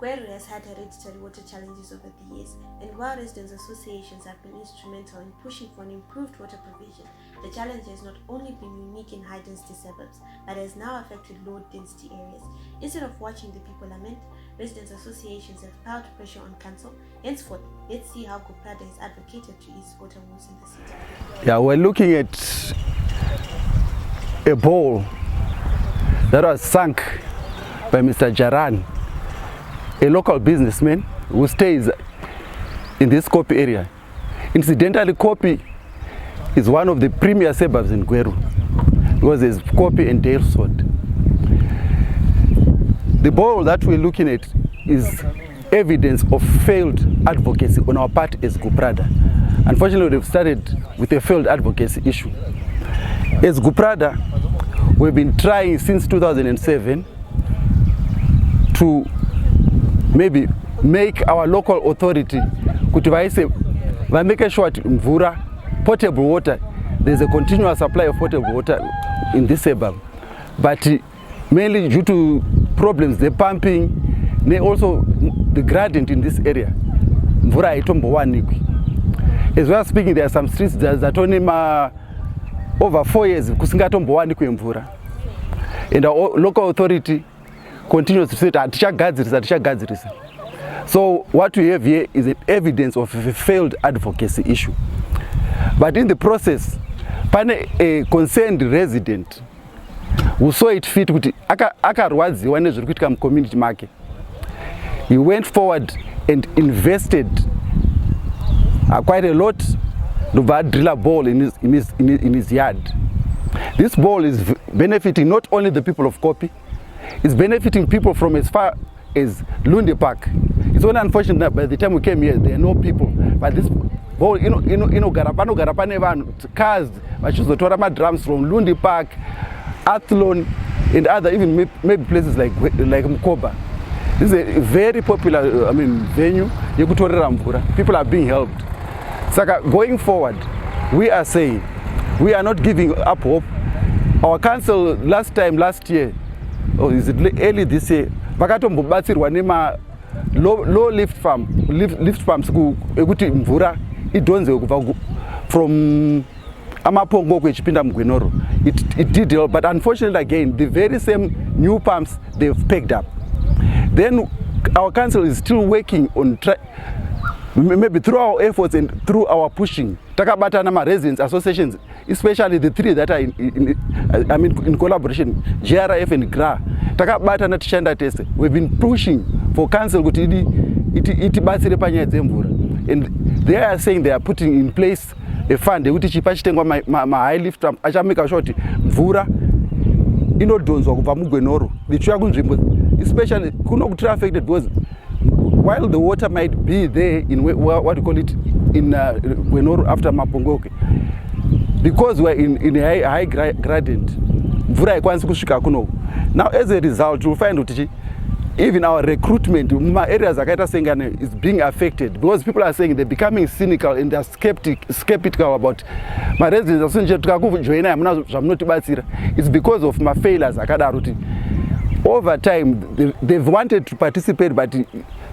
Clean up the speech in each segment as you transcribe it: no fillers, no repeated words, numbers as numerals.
Gweru has had hereditary water challenges over the years, and while residents' associations have been instrumental in pushing for an improved water provision, the challenge has not only been unique in high-density suburbs, but has now affected low-density areas. Instead of watching the people lament, residents' associations have piled pressure on council. Henceforth, let's see how Gweru has advocated to ease water woes in the city. Yeah, we're looking at a bowl that was sunk by Mr. Jaran, a local businessman who stays in this Kopi area. Incidentally, Kopi is one of the premier suburbs in Gweru because there's Kopi and Dalesford. The bowl that we're looking at is evidence of failed advocacy on our part as Gweru. Unfortunately, we've started with a failed advocacy issue. As Gweru, we've been trying since 2007 to maybe make our local authority make sure mvura, potable water, there's a continuous supply of potable water in this suburb. But mainly due to problems, the pumping, also the gradient in this area, mvura itombowanikwi. As well as speaking, there are some streets that only over 4 years kusingatombowanikwi mvura. And our local authority continues to say that. So what we have here is evidence of a failed advocacy issue. But in the process, a concerned resident who saw it fit akarwadziwa nezviri kuitika mucommunity make, he went forward and invested quite a lot to drill a bore in his yard. This bore is benefiting not only the people of Kopi, it's benefiting people from as far as Lundi Park. It's only unfortunate that by the time we came here, there are no people. But this ball, garapane cars, Machuzotorama drums from Lundi Park, Athlon, and other even maybe places like Mkoba. This is a very popular, venue. People are being helped. So going forward, we are saying we are not giving up hope. Our council last year, or is it early this year, vakatombobatsirwa nema low lift farms ekuti mvura idonze kubva from amapongo kwechipinda mugwenoro. It did help, but unfortunately again the very same new pumps they've picked up. Then our council is still working on maybe through our efforts and through our pushing. Takabata nama residents associations, especially the three that are in collaboration, GRF and GRA. Takabata na tishanda test. We've been pushing for council kuti iti basire panya dzemvura. And they are saying they are putting in place a fund kuti chipa chitengwa ma high lift pump achameka sure kuti mvura inodonzwa kubva mugwenoro lichiuya kunzvimbo, especially kuno kuti affected because while the water might be there in what we call it in Gwenoro after Mapongoke, because we are in a high gradient, mvura haikwanisi kusvika kuno. Now as a result, we'll find that even our recruitment in areas akaita sengane is being affected because people are saying they're becoming cynical and they're skeptical about my residents. It's because of my failures. Over time, they've wanted to participate, but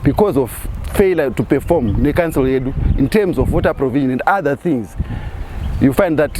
because of failure to perform in terms of water provision and other things, you find that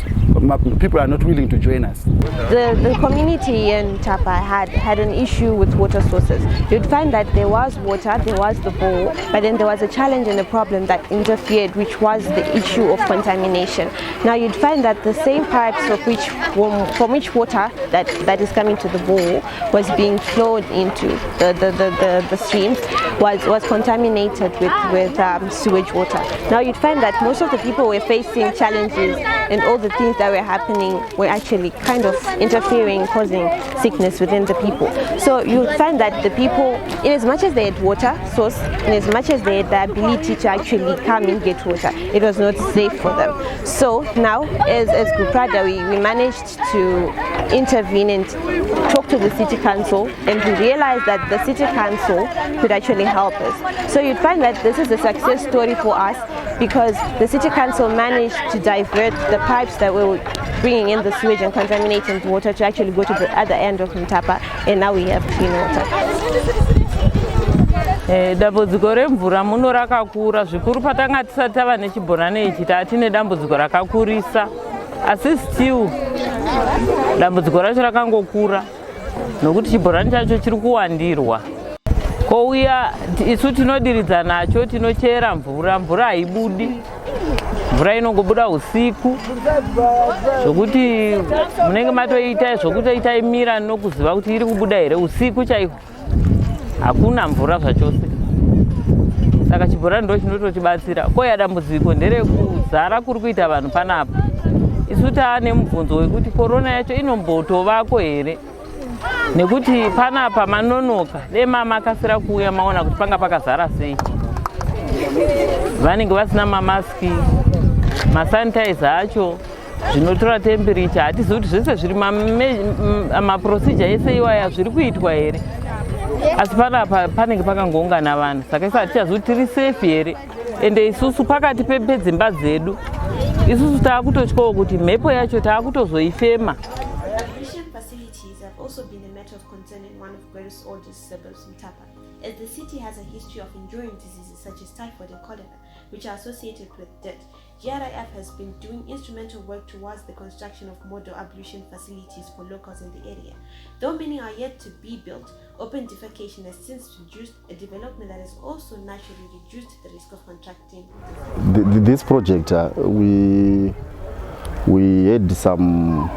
people are not willing to join us. The community in Tapa had an issue with water sources. You'd find that there was water, there was the bowl, but then there was a challenge and a problem that interfered, which was the issue of contamination. Now you'd find that the same pipes from which water that is coming to the bowl was being flowed into the streams was contaminated with sewage water. Now you'd find that most of the people were facing challenges, and all the things that were happening were actually kind of interfering, causing sickness within the people. So you find that the people, in as much as they had water source, in as much as they had the ability to actually come and get water, it was not safe for them. So now, as Gweru, we managed to intervene and talk to the city council, and we realized that the city council could actually help us. So you'd find that this is a success story for us, because the city council managed to divert the pipes that were bringing in the sewage and contaminating the water to actually go to the other end of Mtapa, and now we have clean water. Dambudziko remvura muno rakakura zvikuru patanga tisati tava nechibhorani ichi tatine dambudziko rakakurisa, asi still dambudziko racho rakangokura nokuti chibhorani chacho chiri kuwandirwa. Kouya isu tinodiridza nacho, tinochera mvura haibudi, mvura inongobuda usiku zvokuti munenge matoita zvokutoita imira nokuziva kuti iri kubuda here usiku chaiko, hakuna mvura zvachose. Saka chibhorani ndo chinototibatsira. Koya dambudziko nderekuzara kuri kuita vanhu panapa. Isu taane mubvunzo wekuti korona yacho inombotovako here, nekuti panapa manonoka makasira kuuya maona kuti panga pakazara sei. Vanenge vasina mamaski, masanitizer acho, zvinotora temperature. Hatizivi kuti zvese zviri maprocedure ese iwaya zviri kuitwa here, asi panapa panenge pakangoungana vanhu, saka isu hatichazivi kuti tiri safe here. Ende isusu pakati pedzimba dzedu isusu taakutotyawo kuti mhepo yacho taakutozoifema. Also been a matter of concern in one of Gweru's oldest suburbs, Mtapa, as the city has a history of enduring diseases such as typhoid and cholera, which are associated with dirt. GRIF has been doing instrumental work towards the construction of model ablution facilities for locals in the area. Though many are yet to be built, open defecation has since reduced, a development that has also naturally reduced the risk of contracting. This project, we had some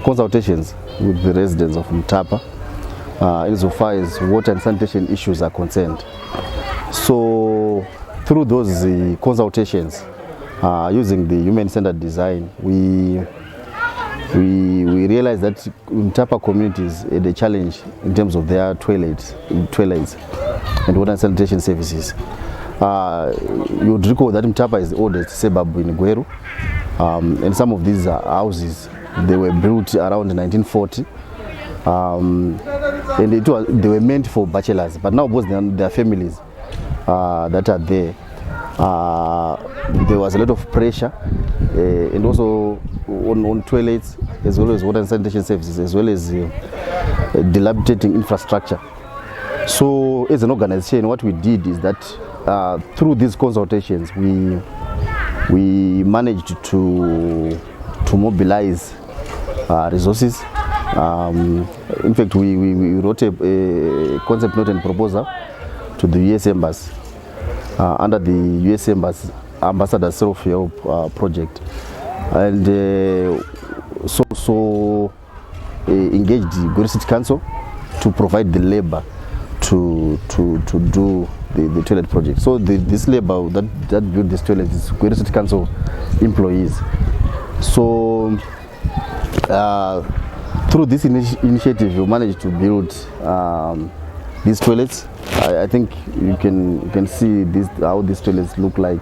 consultations with the residents of Mtapa insofar as water and sanitation issues are concerned. So through those consultations, using the human-centered design, we realized that Mtapa communities had a challenge in terms of their toilets and water and sanitation services. You would recall that Mtapa is the oldest suburb in Gweru. And some of these houses, they were built around 1940, and they were meant for bachelors. But now, because there are families that are there, there was a lot of pressure, and also on toilets, as well as water and sanitation services, as well as dilapidating infrastructure. So, as an organization, what we did is that through these consultations, we managed to mobilize resources. In fact, we wrote a concept note and proposal to the US Embassy under the US Embassy Ambassador Self-Help Project, and so engaged the Gweru City Council to provide the labor to do the toilet project. So this labor that built this toilet is Gweru City Council employees. So through this initiative, we managed to build these toilets. I think you can see how these toilets look like.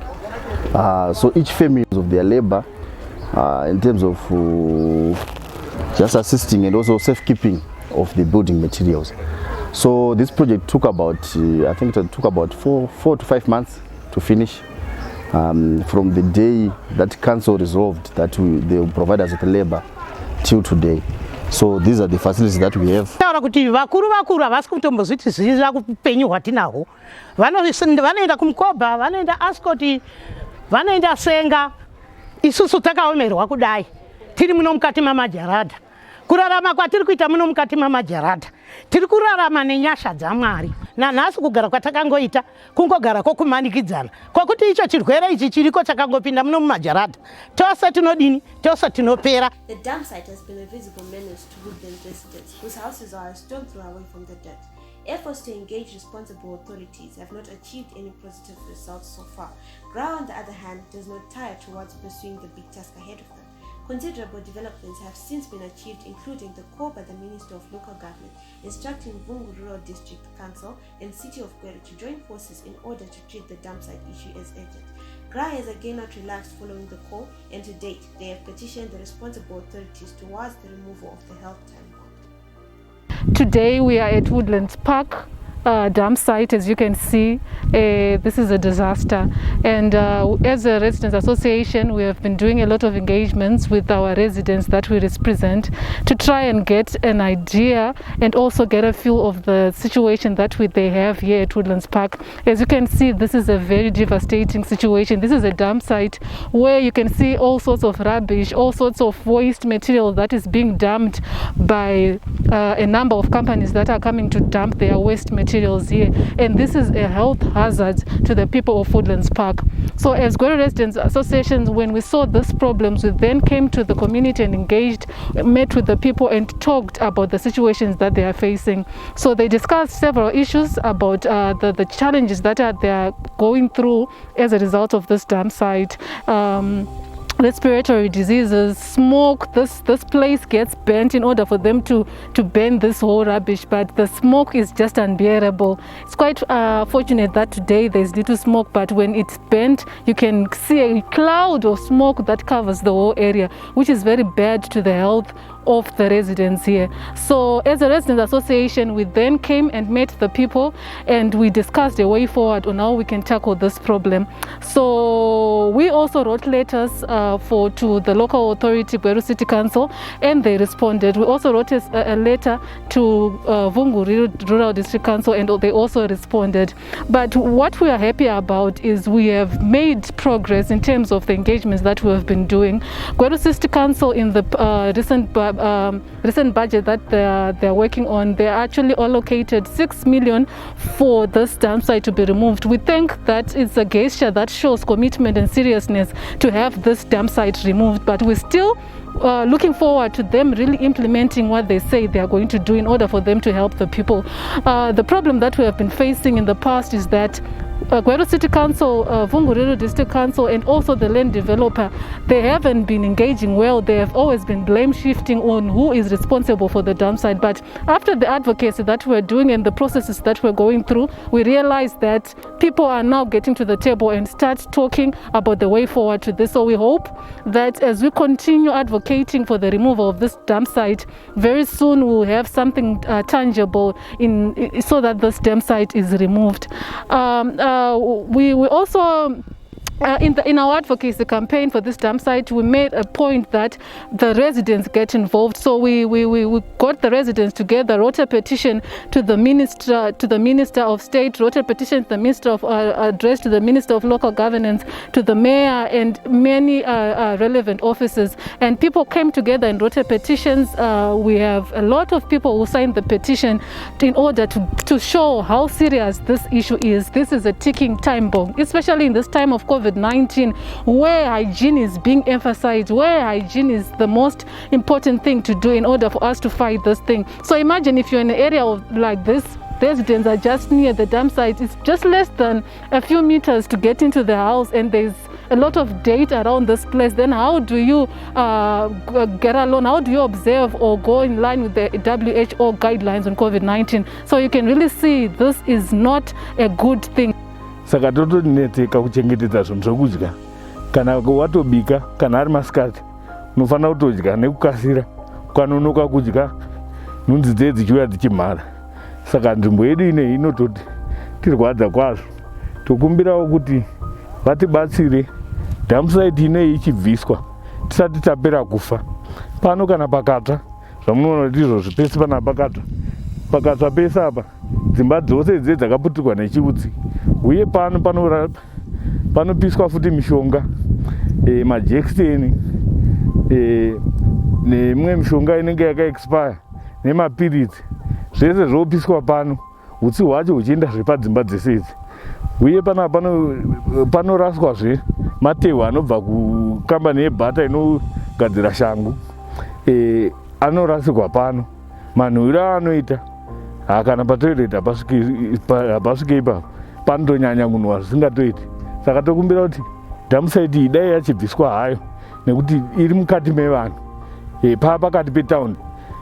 So each family of their labor in terms of just assisting and also safekeeping of the building materials. So this project took about, I think it took about 4 to 5 months to finish. From the day that council resolved that they will provide us with labor till today. So these are the facilities that we have. Kuti vakuru havasi kutombozvitiziva kupenyu hwatinahwo. Vanoenda kumkoba, vanoenda Ascot, vanoenda Senga. Isusu takaomerwa kudai. Tiri muno mukati mamajaradha. Kurarama kwatiri kuita muno mukati mamajaradha. Tiri kurarama nenyasha dzaMwari. Nanhasi kugara kwatakangoita kungogara kokumanikidzana. Kwakuti icho chirwere ichi chiriko chakangopinda muno mumajaradha. Tose tinodini, tose tinopera. The dump site has been a visible menace to woodland residents whose houses are a stone's throw away from the dirt. Efforts to engage responsible authorities have not achieved any positive results so far. Gweru, on the other hand, does not tire towards pursuing the big task ahead of them. Considerable developments have since been achieved, including the call by the Minister of Local Government instructing Vungu Rural District Council and City of Gweru to join forces in order to treat the dump site issue as urgent. Gweru has again not relaxed following the call, and to date, they have petitioned the responsible authorities towards the removal of the health time bomb. Today we are at Woodlands Park dump site. As you can see, this is a disaster, and as a residents association, we have been doing a lot of engagements with our residents that we represent to try and get an idea and also get a feel of the situation that they have here at Woodlands Park. As you can see, this is a very devastating situation. This is a dump site where you can see all sorts of rubbish, all sorts of waste material that is being dumped by a number of companies that are coming to dump their waste materials here, and this is a health hazard to the people of Woodlands Park. So as Gweru Residents Association, when we saw these problems, we then came to the community and engaged, met with the people and talked about the situations that they are facing. So they discussed several issues about the challenges that they are going through as a result of this dump site. Respiratory diseases, smoke. This place gets burnt in order for them to burn this whole rubbish, but the smoke is just unbearable. It's quite fortunate that today there's little smoke, but when it's burnt, you can see a cloud of smoke that covers the whole area, which is very bad to the health of the residents here. So as a residents association, we then came and met the people and we discussed a way forward on how we can tackle this problem. So we also wrote letters to the local authority, Gweru City Council, and they responded. We also wrote a letter to Vungu Rural District Council, and they also responded. But what we are happy about is we have made progress in terms of the engagements that we have been doing. Gweru City Council, in the recent budget that they're working on, they actually allocated 6 million for this dump site to be removed. We think that it's a gesture that shows commitment and seriousness to have this dump site removed, but we're still looking forward to them really implementing what they say they are going to do in order for them to help the people. The problem that we have been facing in the past is that Gweru City Council, Vungu District Council, and also the land developer, they haven't been engaging well. They have always been blame shifting on who is responsible for the dump site. But after the advocacy that we're doing and the processes that we're going through, we realize that people are now getting to the table and start talking about the way forward to this. So we hope that as we continue advocating for the removal of this dump site, very soon we'll have something tangible so that this dump site is removed. We also in our advocacy campaign for this dump site, we made a point that the residents get involved. So we got the residents together, wrote a petition to the Minister of State, wrote a petition to the Minister of address to the Minister of Local Governance, to the Mayor, and many relevant officers. And people came together and wrote petitions. We have a lot of people who signed the petition in order to show how serious this issue is. This is a ticking time bomb, especially in this time of COVID-19, where hygiene is being emphasized, where hygiene is the most important thing to do in order for us to fight this thing. So imagine if you're in an area like this, residents are just near the dump site. It's just less than a few meters to get into the house, and there's a lot of data around this place. Then how do you get along? How do you observe or go in line with the WHO guidelines on COVID-19? So you can really see this is not a good thing. Saka totoneteka kuchengetedza zvinhu zvokudya. Kana watobika, kana ari masikati, unofanira kutodya nekukasira, ukanonoka kudya nhunzi dzedu dzichiuya dzichimhara. Saka nzvimbo yedu inei inototi tirwadza kwazvo. Tokumbirawo kuti vatibatsire dump site inei ichibviswa tisati tapera kufa. Pano kana pakatsva, zvamunoona kuti izvozvo pese pana pakatsva pese apa, dzimba dzose dze dzakaputirwa nechiutsi. Uye panopiswa futi mishonga, majekiseni, nemimwe mishonga inenge yakaexpire, nemapiritsi. Zvese zvopiswa pano, utsi hwacho huchienda zvepadzimba dzese idzi. Uye panoraswazve matehwe anobva kukambani yebhata inogadzira shangu, anorasirwa pano. Manhuwiro anoita kana patoireti hapasvike ipapo, panotonyanya kunhuhwa zvisingatoiti. Saka tokumbira kuti dump site iyi dai yachibviswa hayo, nekuti iri mukati mevanhu, pakati petaundi.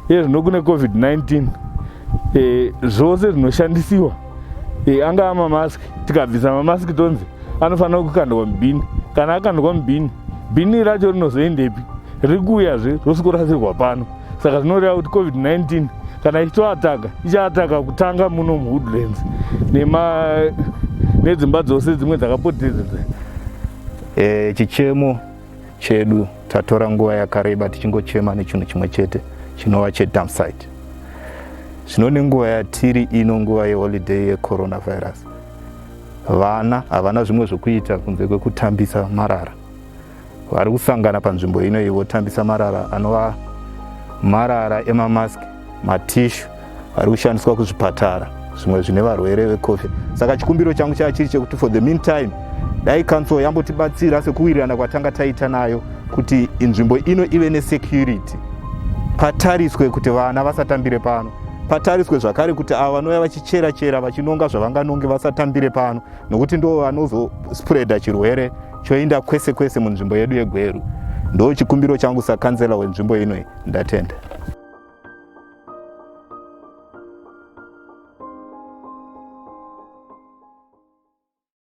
Zvino kune COVID-19, zvose zvinoshandisiwa, angava mamaski, tikabvisa mamaski tonzi anofanira kukandwa mubhini. Kana akandwa mubhini, bhini racho rinozoendepi? Riri kuuyazve rosikorasirwa pano. Saka zvinoreva kuti COVID-19 kana ichitoataka ichaataka kutanga muno muwoodlands nedzimba dzose dzimwe dzakapoteredza. Chichemo chedu tatora nguva yakareba tichingochema nechinhu chimwe chete chinova chedump site. Zvino nenguva yatiri ino nguva yeholiday yecoronavirus, vana havana zvimwe zvokuita kunze kwekutambisa marara. Vari kusangana panzvimbo ino votambisa marara anova marara emamaski, matishu ari kushandiswa kuzvipatara, zvimwe zvine varwere vecovid. Saka chikumbiro changu chachiri chekuti for the meantime dai council yambotibatsira sekuwirirana kwatanga taita nayo kuti nzvimbo ino ive nesecurity, patariswe kuti vana vasatambire pano, patariswe zvakare kuti ava vanouya vachichera vachinonga zvavanganonge vasatambire pano, nokuti ndo vanozospreada chirwere choenda kwese kwese munzvimbo yedu yeGweru. Ndo chikumbiro changu sakanzela wenzvimbo ino ndatenda.